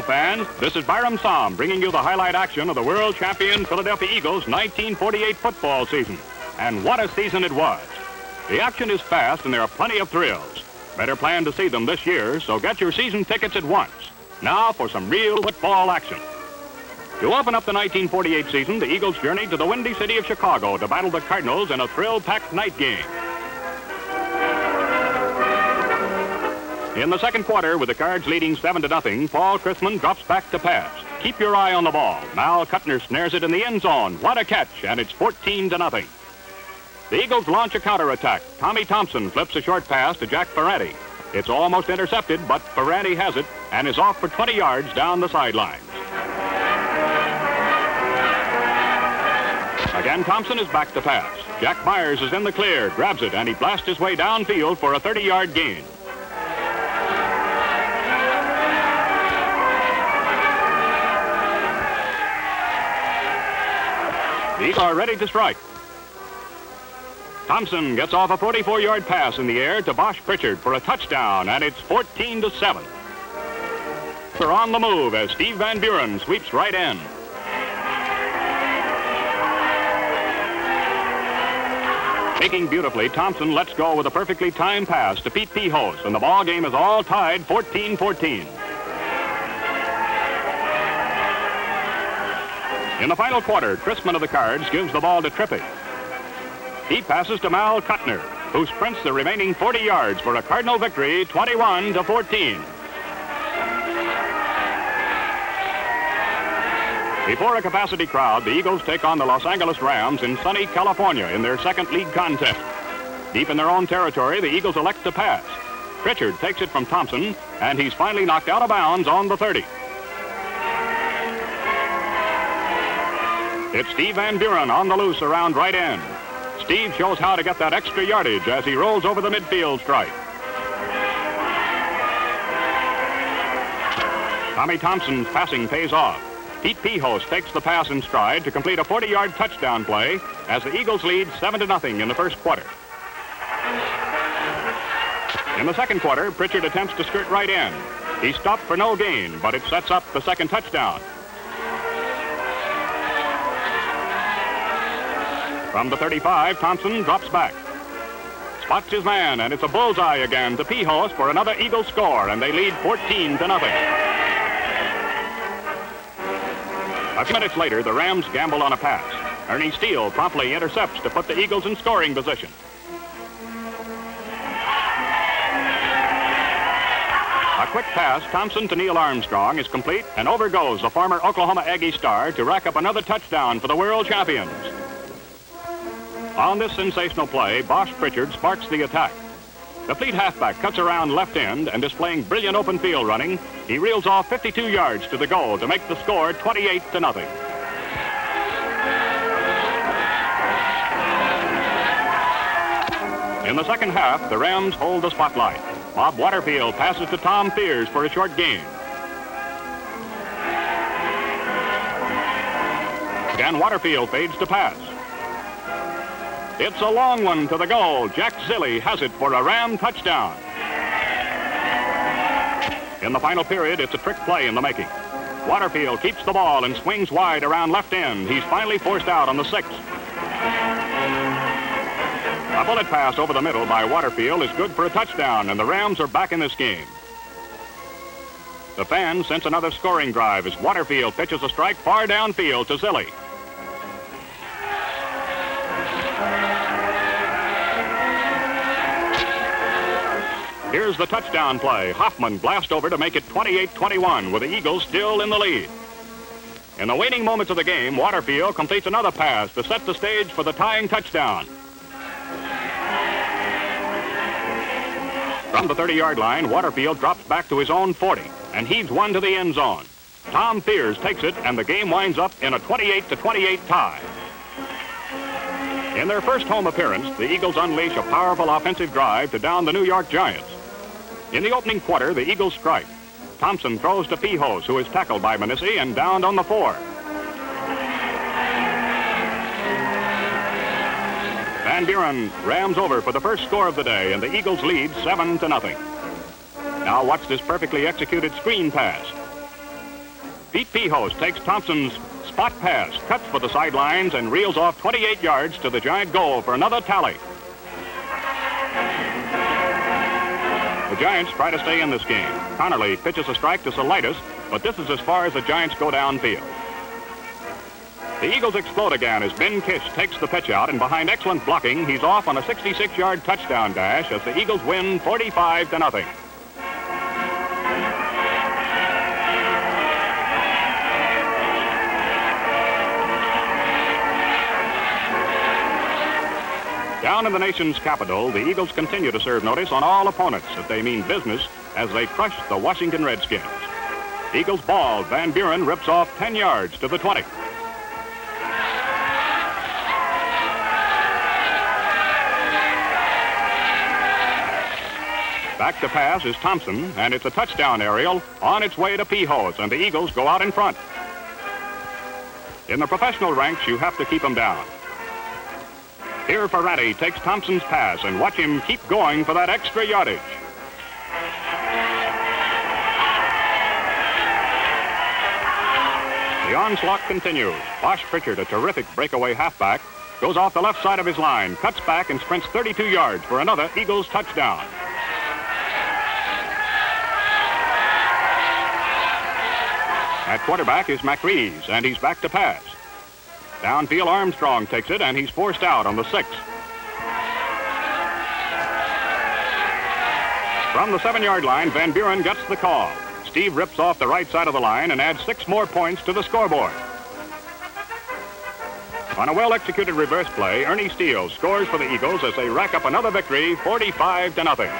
fans. This is Byram Som bringing you the highlight action of the world champion Philadelphia Eagles 1948 football season. And what a season it was. The action is fast and there are plenty of thrills. Better plan to see them this year, so get your season tickets at once. Now for some real football action. To open up the 1948 season, the Eagles journeyed to the windy city of Chicago to battle the Cardinals in a thrill-packed night game. In the second quarter, with the Cards leading 7-0, Paul Chrisman drops back to pass. Keep your eye on the ball. Mal Kuttner snares it in the end zone. What a catch, and it's 14-0. The Eagles launch a counterattack. Tommy Thompson flips a short pass to Jack Ferranti. It's almost intercepted, but Ferranti has it and is off for 20 yards down the sidelines. Again, Thompson is back to pass. Jack Myers is in the clear, grabs it, and he blasts his way downfield for a 30-yard gain. These are ready to strike. Thompson gets off a 44-yard pass in the air to Bosh Pritchard for a touchdown, and it's 14-7. They're on the move as Steve Van Buren sweeps right in. Taking beautifully, Thompson lets go with a perfectly timed pass to Pete Pihos, and the ball game is all tied 14-14. In the final quarter, Chrisman of the Cards gives the ball to Trippi. He passes to Mal Kuttner, who sprints the remaining 40 yards for a Cardinal victory, 21-14. Before a capacity crowd, the Eagles take on the Los Angeles Rams in sunny California in their second league contest. Deep in their own territory, the Eagles elect to pass. Pritchard takes it from Thompson, and he's finally knocked out of bounds on the 30. It's Steve Van Buren on the loose around right end. Steve shows how to get that extra yardage as he rolls over the midfield stripe. Tommy Thompson's passing pays off. Pete Pihos takes the pass in stride to complete a 40-yard touchdown play as the Eagles lead 7-0 in the first quarter. In the second quarter, Pritchard attempts to skirt right in. He's stopped for no gain, but it sets up the second touchdown. From the 35, Thompson drops back. Spots his man, and it's a bullseye again to Pihos for another Eagles score, and they lead 14-0. A few minutes later, the Rams gamble on a pass. Ernie Steele promptly intercepts to put the Eagles in scoring position. A quick pass, Thompson to Neil Armstrong, is complete, and over goes the former Oklahoma Aggie star to rack up another touchdown for the world champions. On this sensational play, Bosh Pritchard sparks the attack. The fleet halfback cuts around left end and displaying brilliant open field running, he reels off 52 yards to the goal to make the score 28-0. In the second half, the Rams hold the spotlight. Bob Waterfield passes to Tom Fears for a short gain. Again, Waterfield fades to pass. It's a long one to the goal. Jack Zille has it for a Ram touchdown. In the final period, it's a trick play in the making. Waterfield keeps the ball and swings wide around left end. He's finally forced out on the 6th. A bullet pass over the middle by Waterfield is good for a touchdown, and the Rams are back in this game. The fans sense another scoring drive as Waterfield pitches a strike far downfield to Zille. Here's the touchdown play. Hoffman blasts over to make it 28-21 with the Eagles still in the lead. In the waning moments of the game, Waterfield completes another pass to set the stage for the tying touchdown. From the 30-yard line, Waterfield drops back to his own 40 and heaves one to the end zone. Tom Fears takes it, and the game winds up in a 28-28 tie. In their first home appearance, the Eagles unleash a powerful offensive drive to down the New York Giants. In the opening quarter, the Eagles strike. Thompson throws to Pihos, who is tackled by Manissi and downed on the 4. Van Buren rams over for the first score of the day, and the Eagles lead 7-0. Now watch this perfectly executed screen pass. Pete Pihos takes Thompson's spot pass, cuts for the sidelines, and reels off 28 yards to the Giant goal for another tally. The Giants try to stay in this game. Connerly pitches a strike to Salitis, but this is as far as the Giants go downfield. The Eagles explode again as Ben Kish takes the pitch out, and behind excellent blocking, he's off on a 66-yard touchdown dash as the Eagles win 45-0. Down in the nation's capital, the Eagles continue to serve notice on all opponents that they mean business as they crush the Washington Redskins. Eagles ball. Van Buren rips off 10 yards to the 20. Back to pass is Thompson, and it's a touchdown aerial on its way to Pihos, and the Eagles go out in front. In the professional ranks, you have to keep them down. Here Ferrante takes Thompson's pass, and watch him keep going for that extra yardage. The onslaught continues. Bosh Pritchard, a terrific breakaway halfback, goes off the left side of his line, cuts back, and sprints 32 yards for another Eagles touchdown. At quarterback is McRees, and he's back to pass. Downfield, Armstrong takes it, and he's forced out on the 6. From the 7-yard line, Van Buren gets the call. Steve rips off the right side of the line and adds 6 more points to the scoreboard. On a well-executed reverse play, Ernie Steele scores for the Eagles as they rack up another victory, 45-0.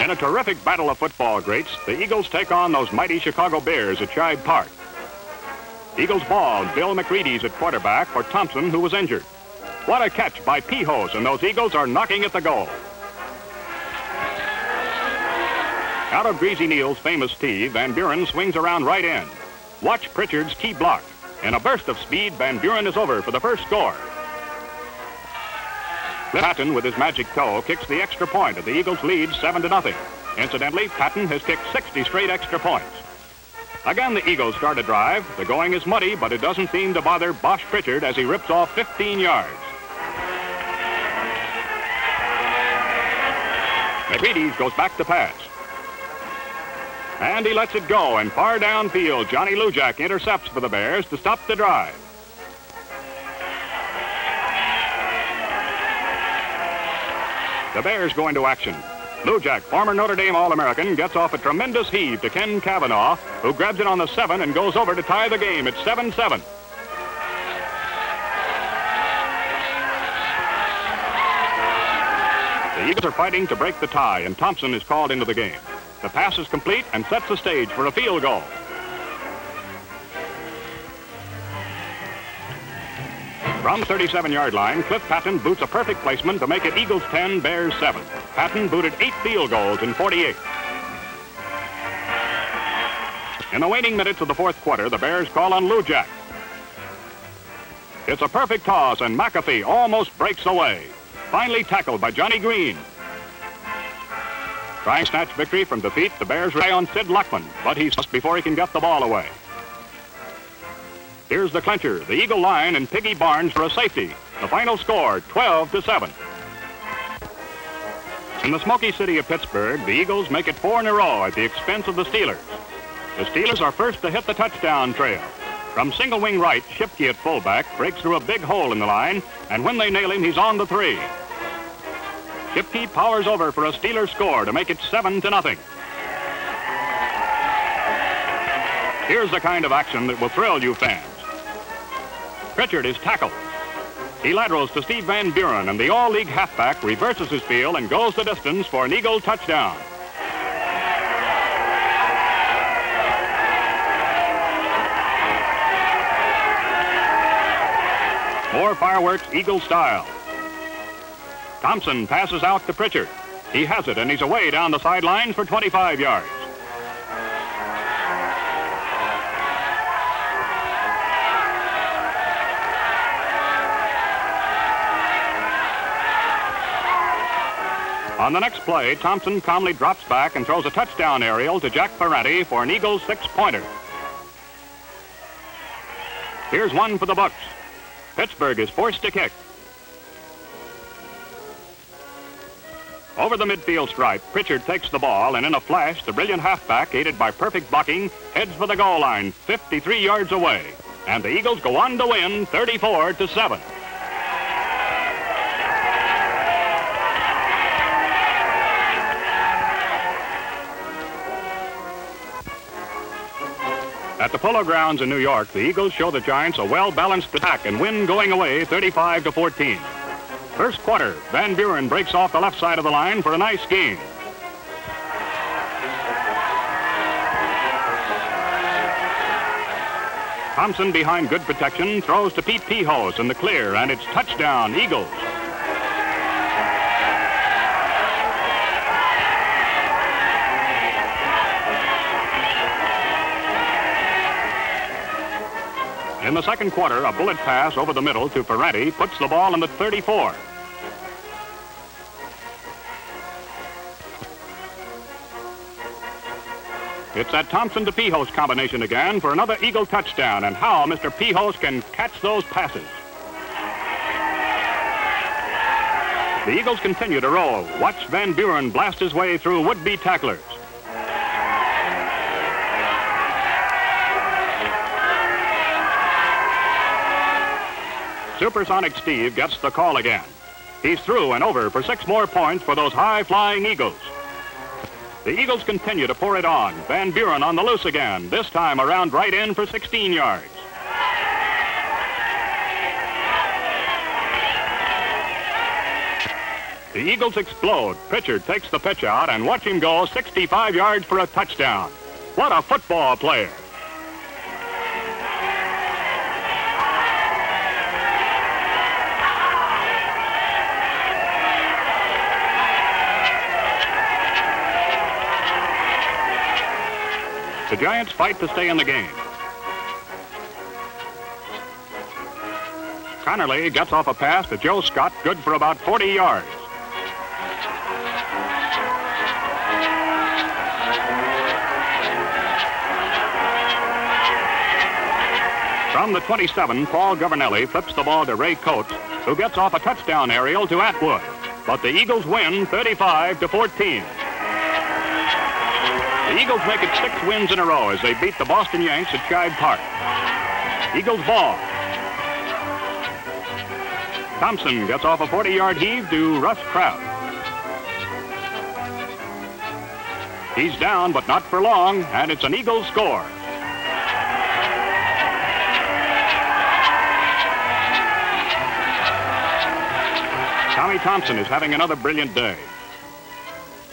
In a terrific battle of football greats, the Eagles take on those mighty Chicago Bears at Shibe Park. Eagles ball. Bill McReady's at quarterback for Thompson, who was injured. What a catch by Pihos, and those Eagles are knocking at the goal. Out of Greasy Neal's famous tee, Van Buren swings around right end. Watch Pritchard's key block. In a burst of speed, Van Buren is over for the first score. Patton, with his magic toe, kicks the extra point, and the Eagles lead 7-0. Incidentally, Patton has kicked 60 straight extra points. Again, the Eagles start a drive. The going is muddy, but it doesn't seem to bother Bosh Pritchard as he rips off 15 yards. McReady goes back to pass. And he lets it go, and far downfield, Johnny Lujack intercepts for the Bears to stop the drive. The Bears go into action. Lujack, former Notre Dame All-American, gets off a tremendous heave to Ken Cavanaugh, who grabs it on the 7 and goes over to tie the game. It's 7-7. The Eagles are fighting to break the tie, and Thompson is called into the game. The pass is complete and sets the stage for a field goal. From 37-yard line, Cliff Patton boots a perfect placement to make it Eagles 10, Bears 7. Patton booted 8 field goals in 48. In the waning minutes of the fourth quarter, the Bears call on Lujack. It's a perfect toss, and McAfee almost breaks away. Finally tackled by Johnny Green. Trying to snatch victory from defeat, the Bears rely on Sid Luckman, but he's lost before he can get the ball away. Here's the clincher, the Eagle line, and Piggy Barnes for a safety. The final score, 12-7. In the smoky city of Pittsburgh, the Eagles make it 4 in a row at the expense of the Steelers. The Steelers are first to hit the touchdown trail. From single wing right, Shipke at fullback breaks through a big hole in the line, and when they nail him, he's on the 3. Shipke powers over for a Steelers score to make it 7-0. Here's the kind of action that will thrill you fans. Pritchard is tackled. He laterals to Steve Van Buren, and the all-league halfback reverses his field and goes the distance for an Eagle touchdown. More fireworks, Eagle style. Thompson passes out to Pritchard. He has it, and he's away down the sidelines for 25 yards. On the next play, Thompson calmly drops back and throws a touchdown aerial to Jack Ferranti for an Eagles 6-pointer. Here's one for the Bucks. Pittsburgh is forced to kick. Over the midfield stripe, Pritchard takes the ball, and in a flash, the brilliant halfback, aided by perfect blocking, heads for the goal line 53 yards away. And the Eagles go on to win 34-7. At the Polo Grounds in New York, the Eagles show the Giants a well-balanced attack and win going away 35-14. First quarter, Van Buren breaks off the left side of the line for a nice gain. Thompson, behind good protection, throws to Pete Pihos in the clear, and it's touchdown, Eagles. In the second quarter, a bullet pass over the middle to Ferranti puts the ball in the 34. It's that Thompson to Pihos combination again for another Eagle touchdown, and how Mr. Pihos can catch those passes. The Eagles continue to roll. Watch Van Buren blast his way through would-be tacklers. Supersonic Steve gets the call again. He's through and over for 6 more points for those high-flying Eagles. The Eagles continue to pour it on. Van Buren on the loose again, this time around right in for 16 yards. The Eagles explode. Pritchard takes the pitch out, and watch him go 65 yards for a touchdown. What a football player. The Giants fight to stay in the game. Connerly gets off a pass to Joe Scott, good for about 40 yards. From the 27, Paul Governelli flips the ball to Ray Coates, who gets off a touchdown aerial to Atwood. But the Eagles win 35-14. The Eagles make it 6 wins in a row as they beat the Boston Yanks at Shibe Park. Eagles ball. Thompson gets off a 40-yard heave to Russ Kraut. He's down, but not for long, and it's an Eagles score. Tommy Thompson is having another brilliant day.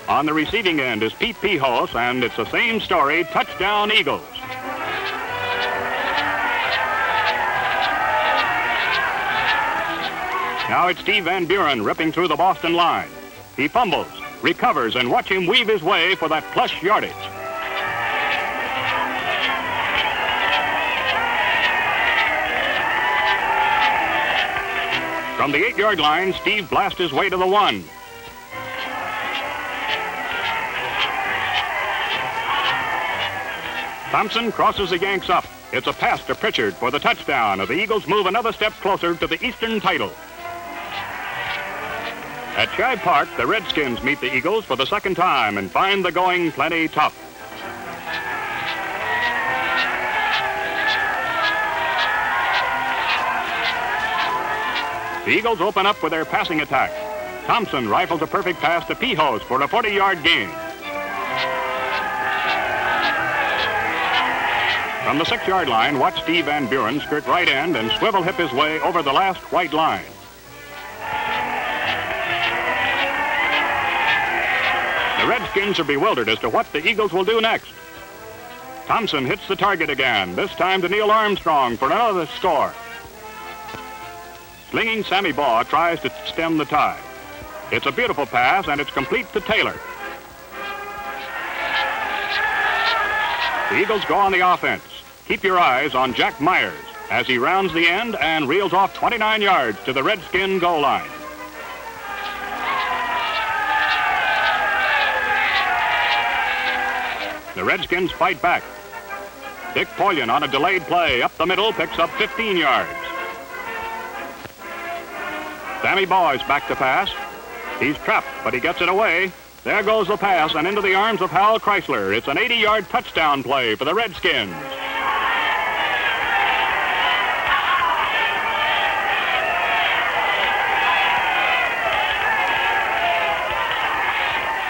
On the receiving end is Pete Pihos, and it's the same story, touchdown Eagles. Now it's Steve Van Buren ripping through the Boston line. He fumbles, recovers, and watch him weave his way for that plush yardage. From the 8-yard line, Steve blasts his way to the 1. Thompson crosses the Yanks up. It's a pass to Pritchard for the touchdown, and the Eagles move another step closer to the Eastern title. At Shibe Park, the Redskins meet the Eagles for the second time and find the going plenty tough. The Eagles open up with their passing attack. Thompson rifles a perfect pass to Pihos for a 40-yard gain. From the 6-yard line, watch Steve Van Buren skirt right end and swivel hip his way over the last white line. The Redskins are bewildered as to what the Eagles will do next. Thompson hits the target again, this time to Neil Armstrong for another score. Slinging Sammy Baugh tries to stem the tide. It's a beautiful pass, and it's complete to Taylor. The Eagles go on the offense. Keep your eyes on Jack Myers as he rounds the end and reels off 29 yards to the Redskin goal line. The Redskins fight back. Dick Polian on a delayed play up the middle picks up 15 yards. Sammy Boy's back to pass. He's trapped, but he gets it away. There goes the pass and into the arms of Hal Chrysler. It's an 80-yard touchdown play for the Redskins.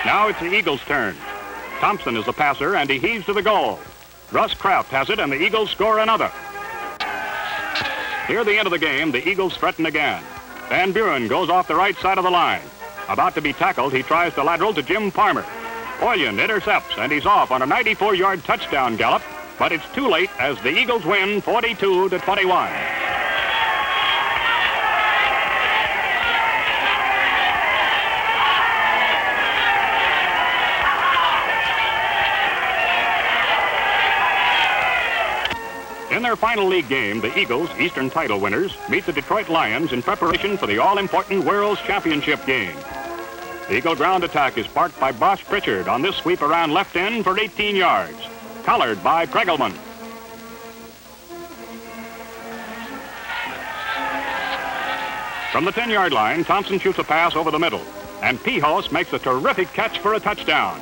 Now it's the Eagles' turn. Thompson is the passer, and he heaves to the goal. Russ Kraft has it, and the Eagles score another. Near the end of the game, the Eagles threaten again. Van Buren goes off the right side of the line. About to be tackled, he tries to lateral to Jim Farmer. Polian intercepts, and he's off on a 94-yard touchdown gallop, but it's too late as the Eagles win 42-21. In their final league game, the Eagles, Eastern title winners, meet the Detroit Lions in preparation for the all-important World's Championship game. The Eagle ground attack is sparked by Bosch Pritchard on this sweep around left end for 18 yards. Collared by Pregelman. From the 10-yard line, Thompson shoots a pass over the middle, and Pijos makes a terrific catch for a touchdown.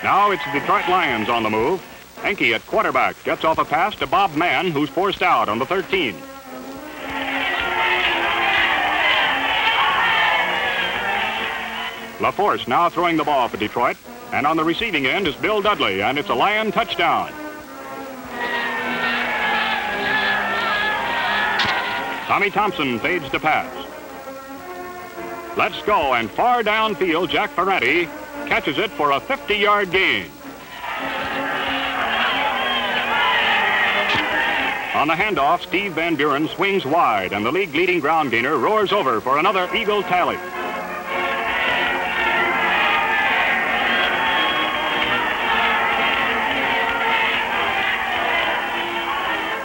Now it's the Detroit Lions on the move. Enke at quarterback gets off a pass to Bob Mann, who's forced out on the 13. LaForce now throwing the ball for Detroit, and on the receiving end is Bill Dudley, and it's a Lion touchdown. Tommy Thompson fades to pass. Let's go, and far downfield, Jack Ferranti catches it for a 50-yard gain. On the handoff, Steve Van Buren swings wide, and the league-leading ground gainer roars over for another Eagle tally.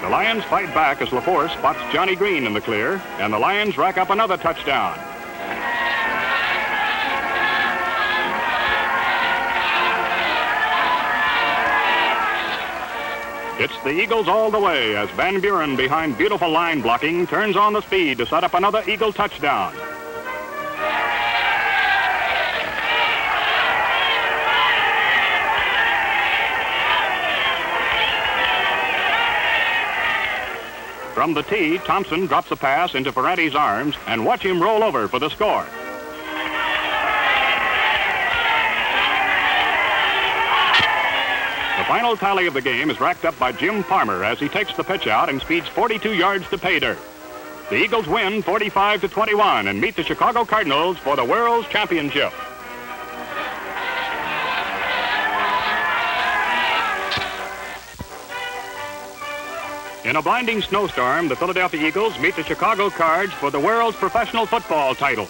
The Lions fight back as LaForce spots Johnny Green in the clear, and the Lions rack up another touchdown. It's the Eagles all the way as Van Buren, behind beautiful line blocking, turns on the speed to set up another Eagle touchdown. From the tee, Thompson drops a pass into Ferranti's arms, and watch him roll over for the score. The final tally of the game is racked up by Jim Farmer as he takes the pitch out and speeds 42 yards to pay dirt. The Eagles win 45-21 and meet the Chicago Cardinals for the World's Championship. In a blinding snowstorm, the Philadelphia Eagles meet the Chicago Cards for the world's professional football title.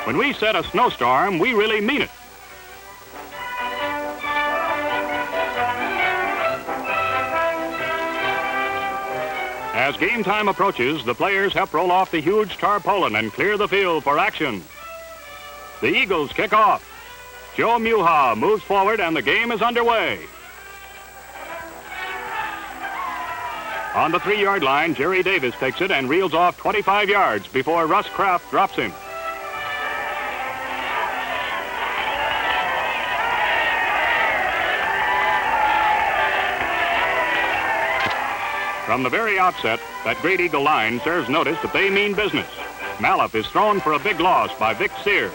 When we said a snowstorm, we really mean it. As game time approaches, the players help roll off the huge tarpaulin and clear the field for action. The Eagles kick off. Joe Muha moves forward and the game is underway. On the 3-yard line, Jerry Davis takes it and reels off 25 yards before Russ Kraft drops him. From the very outset, that great Eagle line serves notice that they mean business. Maloff is thrown for a big loss by Vic Sears.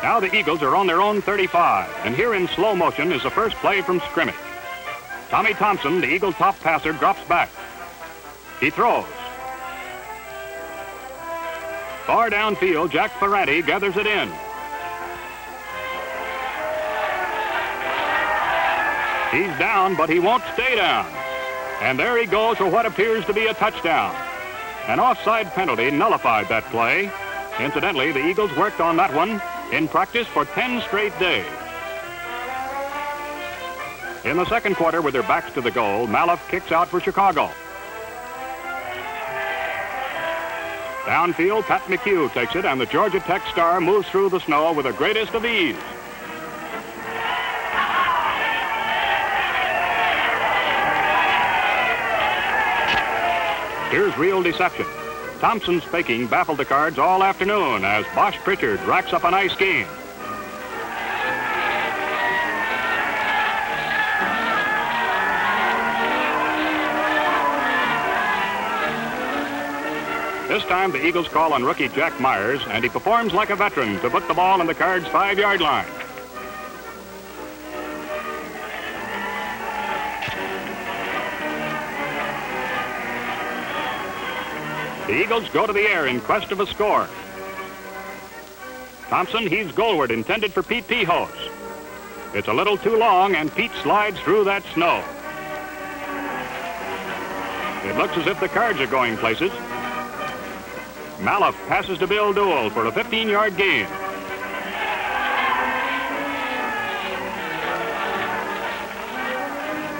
Now the Eagles are on their own 35, and here in slow motion is the first play from scrimmage. Tommy Thompson, the Eagle top passer, drops back. He throws. Far downfield, Jack Ferranti gathers it in. He's down, but he won't stay down. And there he goes for what appears to be a touchdown. An offside penalty nullified that play. Incidentally, the Eagles worked on that one in practice for 10 straight days. In the second quarter, with their backs to the goal, Maloff kicks out for Chicago. Downfield, Pat McHugh takes it, and the Georgia Tech star moves through the snow with the greatest of ease. Here's real deception. Thompson's faking baffled the Cards all afternoon as Bosch Pritchard racks up a nice game. This time the Eagles call on rookie Jack Myers, and he performs like a veteran to put the ball on the Cards' 5-yard line. The Eagles go to the air in quest of a score. Thompson heaves goalward, intended for Pete Pihos. It's a little too long, and Pete slides through that snow. It looks as if the Cards are going places. Maloff passes to Bill Duell for a 15-yard gain.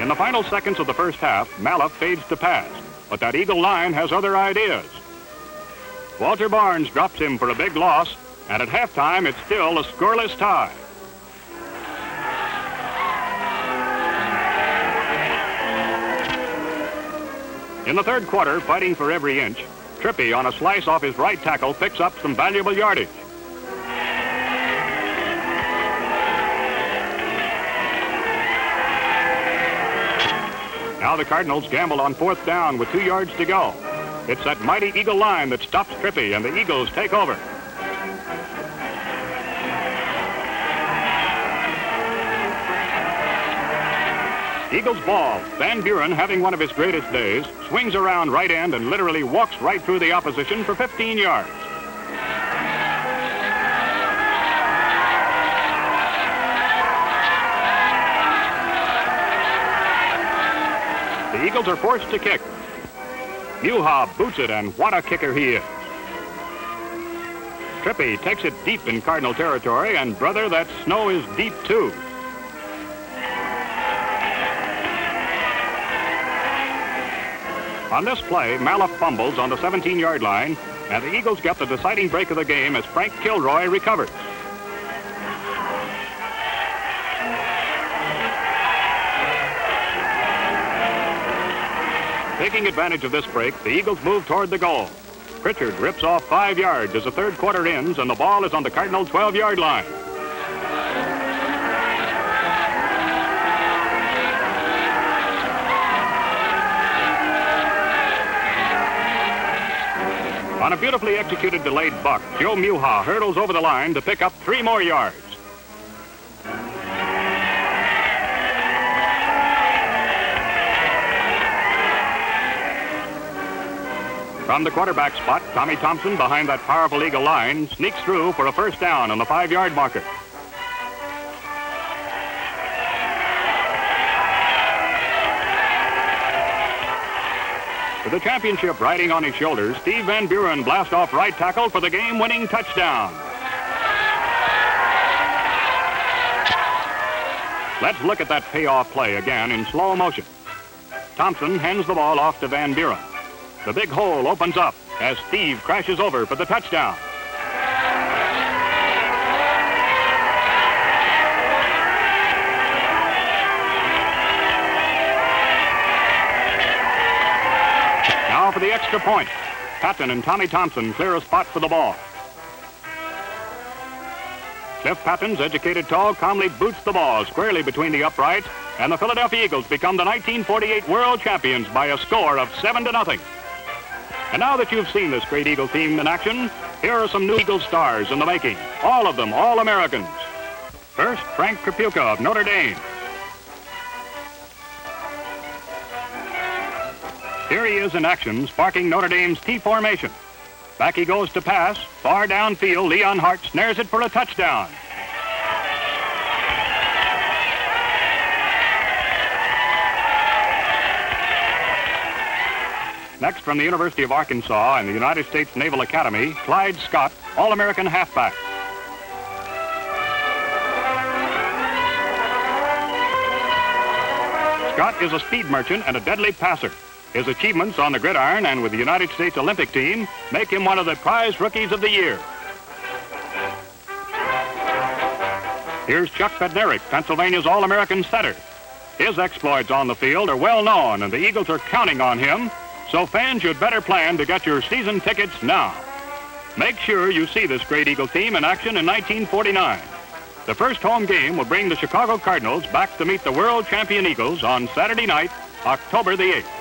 In the final seconds of the first half, Maloff fades to pass, but that Eagle line has other ideas. Walter Barnes drops him for a big loss, and at halftime, it's still a scoreless tie. In the third quarter, fighting for every inch, Trippy, on a slice off his right tackle, picks up some valuable yardage. Now the Cardinals gamble on 4th down with 2 yards to go. It's that mighty Eagle line that stops Trippy, and the Eagles take over. Eagles ball. Van Buren, having one of his greatest days, swings around right end and literally walks right through the opposition for 15 yards. The Eagles are forced to kick. Muha boots it, and what a kicker he is. Trippy takes it deep in Cardinal territory, and brother, that snow is deep too. On this play, Maloff fumbles on the 17-yard line, and the Eagles get the deciding break of the game as Frank Kilroy recovers. Taking advantage of this break, the Eagles move toward the goal. Pritchard rips off 5 yards as the third quarter ends, and the ball is on the Cardinal 12-yard line. On a beautifully executed delayed buck, Joe Muha hurdles over the line to pick up 3 more yards. From the quarterback spot, Tommy Thompson, behind that powerful Eagle line, sneaks through for a first down on the 5-yard marker. With the championship riding on his shoulders, Steve Van Buren blasts off right tackle for the game-winning touchdown. Let's look at that payoff play again in slow motion. Thompson hands the ball off to Van Buren. The big hole opens up as Steve crashes over for the touchdown. Now for the extra point. Patton and Tommy Thompson clear a spot for the ball. Cliff Patton's educated toe calmly boots the ball squarely between the uprights, and the Philadelphia Eagles become the 1948 world champions by a score of 7-0. And now that you've seen this great Eagle team in action, here are some new Eagle stars in the making. All of them All-Americans. First, Frank Tripucka of Notre Dame. Here he is in action, sparking Notre Dame's T formation. Back he goes to pass. Far downfield, Leon Hart snares it for a touchdown. Next, from the University of Arkansas and the United States Naval Academy, Clyde Scott, All-American halfback. Scott is a speed merchant and a deadly passer. His achievements on the gridiron and with the United States Olympic team make him one of the prize rookies of the year. Here's Chuck Bednarik, Pennsylvania's All-American setter. His exploits on the field are well known, and the Eagles are counting on him, so fans should better plan to get your season tickets now. Make sure you see this great Eagle team in action in 1949. The first home game will bring the Chicago Cardinals back to meet the world champion Eagles on Saturday night, October the 8th.